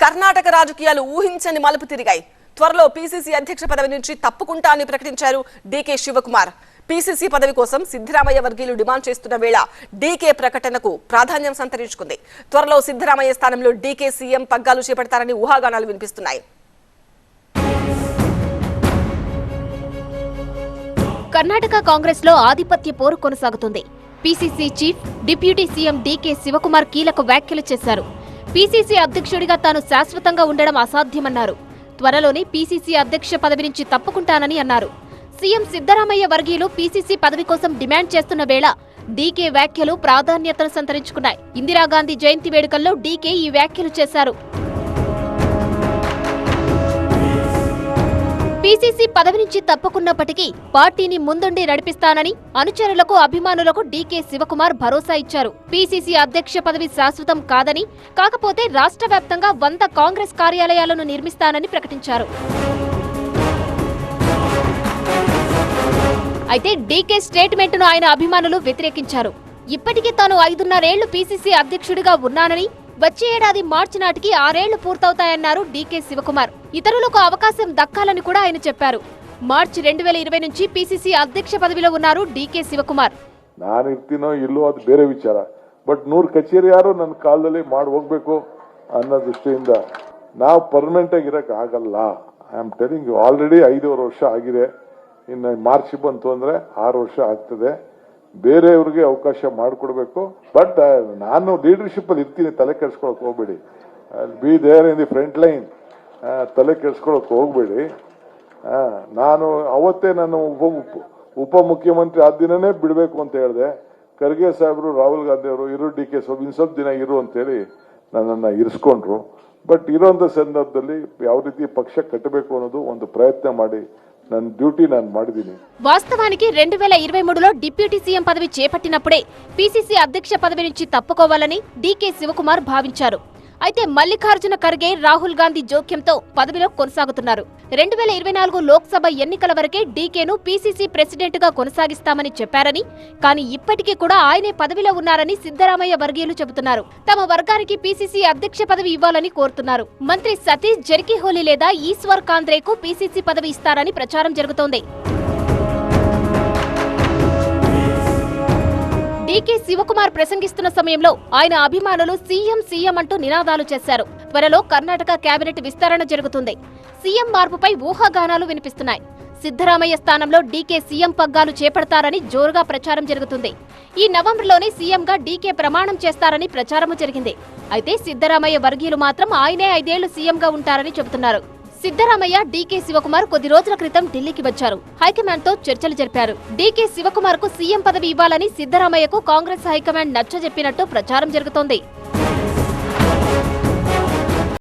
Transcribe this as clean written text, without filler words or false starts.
కర్ణాటక రాజకీయాలు ఊహించని మలుపు తిరిగాయి. త్వరలో పీసీసీ అధ్యక్ష పదవి నుంచి తప్పుకుంటా అని ప్రకటించారు డీకే శివకుమార్. పీసీసీ పదవి కోసం సిద్ధరామయ్య వర్గీయులు డిమాండ్ చేస్తున్న వేళ డీకే ప్రకటనకు ప్రాధాన్యం సంతరించుకుంది. త్వరలో సిద్ధరామయ్య స్థానంలో డీకే సీఎం పగ్గాలు చేపడతారని ఊహాగానాలు వినిపిస్తున్నాయి. కర్ణాటక కాంగ్రెస్ లో ఆధిపత్య పోరు కొనసాగుతుంది. PCC chief deputy CM DK Shivakumar కీలక వ్యాఖ్యలు చేశారు. పీసీసీ అధ్యక్షుడిగా తాను శాశ్వతంగా ఉండడం అసాధ్యమన్నారు. త్వరలోనే పీసీసీ అధ్యక్ష పదవి నుంచి తప్పుకుంటానని అన్నారు. సీఎం సిద్ధరామయ్య వర్గీయులు పీసీసీ పదవి కోసం డిమాండ్ చేస్తున్న వేళ డీకే వ్యాఖ్యలు ప్రాధాన్యతను సంతరించుకున్నాయి. ఇందిరాగాంధీ జయంతి వేడుకల్లో డీకే ఈ వ్యాఖ్యలు చేశారు. పీసీసీ పదవి నుంచి తప్పుకున్నప్పటికీ పార్టీని ముందుండి నడిపిస్తానని అనుచరులకు అభిమానులకు డీకే శివకుమార్ భరోసా ఇచ్చారు. పీసీసీ అధ్యక్ష పదవి శాశ్వతం కాదని, కాకపోతే రాష్ట్ర వ్యాప్తంగా 100 కాంగ్రెస్ కార్యాలయాలను నిర్మిస్తానని ప్రకటించారు. అయితే డీకే స్టేట్మెంట్ ను ఆయన అభిమానులు వ్యతిరేకించారు. ఇప్పటికీ తాను 5.5 ఏళ్లు పీసీసీ అధ్యక్షుడిగా ఉన్నానని, వచ్చే ఏడాది మార్చి నాటికి 6 ఏళ్లు పూర్తవుతాయన్నారు డీకే శివకుమార్. ఇతరులకు అవకాశం దక్కాలని కూడా ఆయన చెప్పారు. మార్చి 2020 నుంచి పీసీసీ అధ్యక్ష పదవిలో ఉన్నారు డీకే శివకుమాರ್. ನಾನಿರ್ತೀನೋ ಇಲ್ಲೋ ಅದು ಬೇರೆ ವಿಚಾರ. ಬಟ್ 100 ಕಚೇರಿ ಯಾರು ನನ್ನ ಕಾಲದಲ್ಲಿ ಮಾಡಿ ಹೋಗ್ಬೇಕು ಅನ್ನೋ ದೃಷ್ಟಿಯಿಂದ ನಾವು ಪರ್ಮನೆಂಟ್ ಆಗಿ ಇರಕ್ ಆಗಲ್ಲ. I am telling you, already 5 ವರ್ಷ ಆಗಿದೆ. ಇನ್ನು ಮಾರ್ಚ್ ಬಂತು ಅಂದ್ರೆ 6 ವರ್ಷ ಆಗ್ತದೆ. ಬೇರೆಯವ್ರಿಗೆ ಅವಕಾಶ ಮಾಡಿಕೊಡ್ಬೇಕು. ಬಟ್ ನಾನು ಲೀಡರ್ಶಿಪ್ ಅಲ್ಲಿ ಇರ್ತೀನಿ, ತಲೆ ಕೆಡಿಸ್ಕೊಳಕ್ ಹೋಗ್ಬೇಡಿ. Be there in the front line, ತಲೆ ಕೆಡಿಸ್ಕೊಳಕ್ ಹೋಗ್ಬೇಡಿ. ನಾನು ಅವತ್ತೇ ನಾನು ಉಪ ಮುಖ್ಯಮಂತ್ರಿ ಆದ ದಿನನೇ ಬಿಡಬೇಕು ಅಂತ ಹೇಳಿದೆ. ಖರ್ಗೆ ಸಾಹೇಬರು, ರಾಹುಲ್ ಗಾಂಧಿ ಅವರು ಇರು ಡಿಕೆ ಇನ್ ಸ್ವಲ್ಪ ದಿನ ಇರು ಅಂತೇಳಿ ನನ್ನನ್ನು ಇರಿಸ್ಕೊಂಡ್ರು. ಬಟ್ ಇರೋಂಥ ಸಂದರ್ಭದಲ್ಲಿ ಯಾವ ರೀತಿ ಪಕ್ಷ ಕಟ್ಟಬೇಕು ಅನ್ನೋದು ಒಂದು ಪ್ರಯತ್ನ ಮಾಡಿ ನನ್ನ డ్యూటీ ನಾನು ಮಾಡಿದ್ದೀನಿ. వాస్తవానికి 2023లో డిప్యూటీ సీఎం పదవి చేపట్టినప్పుడే పీసీసీ అధ్యక్ష పదవి నుంచి తప్పుకోవాలని డీకే శివకుమార్ భావించారు. అయితే మల్లికార్జున ఖర్గే, రాహుల్ గాంధీ జోక్యంతో పదవిలో కొనసాగుతున్నారు. 2024 లోక్సభ ఎన్నికల వరకే డీకేను పీసీసీ ప్రెసిడెంట్ గా కొనసాగిస్తామని చెప్పారని, కానీ ఇప్పటికీ కూడా ఆయనే పదవిలో ఉన్నారని సిద్ధరామయ్య వర్గీయులు చెబుతున్నారు. తమ వర్గానికి పీసీసీ అధ్యక్ష పదవి ఇవ్వాలని కోరుతున్నారు. మంత్రి సతీష్ జర్కిహోలీ లేదా ఈశ్వర్ కాంద్రేకు పీసీసీ పదవి ఇస్తారని ప్రచారం జరుగుతోంది. డీకే శివకుమార్ ప్రసంగిస్తున్న సమయంలో ఆయన అభిమానులు సీఎం సీఎం అంటూ నినాదాలు చేశారు. త్వరలో కర్ణాటక కేబినెట్ విస్తరణ జరుగుతుంది. సీఎం మార్పుపై ఊహాగానాలు వినిపిస్తున్నాయి. సిద్ధరామయ్య స్థానంలో డీకే సీఎం పగ్గాలు చేపడతారని జోరుగా ప్రచారం జరుగుతుంది. ఈ నవంబర్లోనే సీఎంగా డీకే ప్రమాణం చేస్తారని ప్రచారము జరిగింది. అయితే సిద్ధరామయ్య వర్గీయులు మాత్రం ఆయనే 5 ఏళ్లు సీఎంగా ఉంటారని చెబుతున్నారు. సిద్ధరామయ్య, డీకే శివకుమార్ కొద్ది రోజుల క్రితం ఢిల్లీకి వచ్చారు. హైకమాండ్ తో చర్చలు జరిపారు. డీకే శివకుమార్ కు సీఎం పదవి ఇవ్వాలని సిద్ధరామయ్యకు కాంగ్రెస్ హైకమాండ్ నచ్చజెప్పినట్టు ప్రచారం జరుగుతోంది.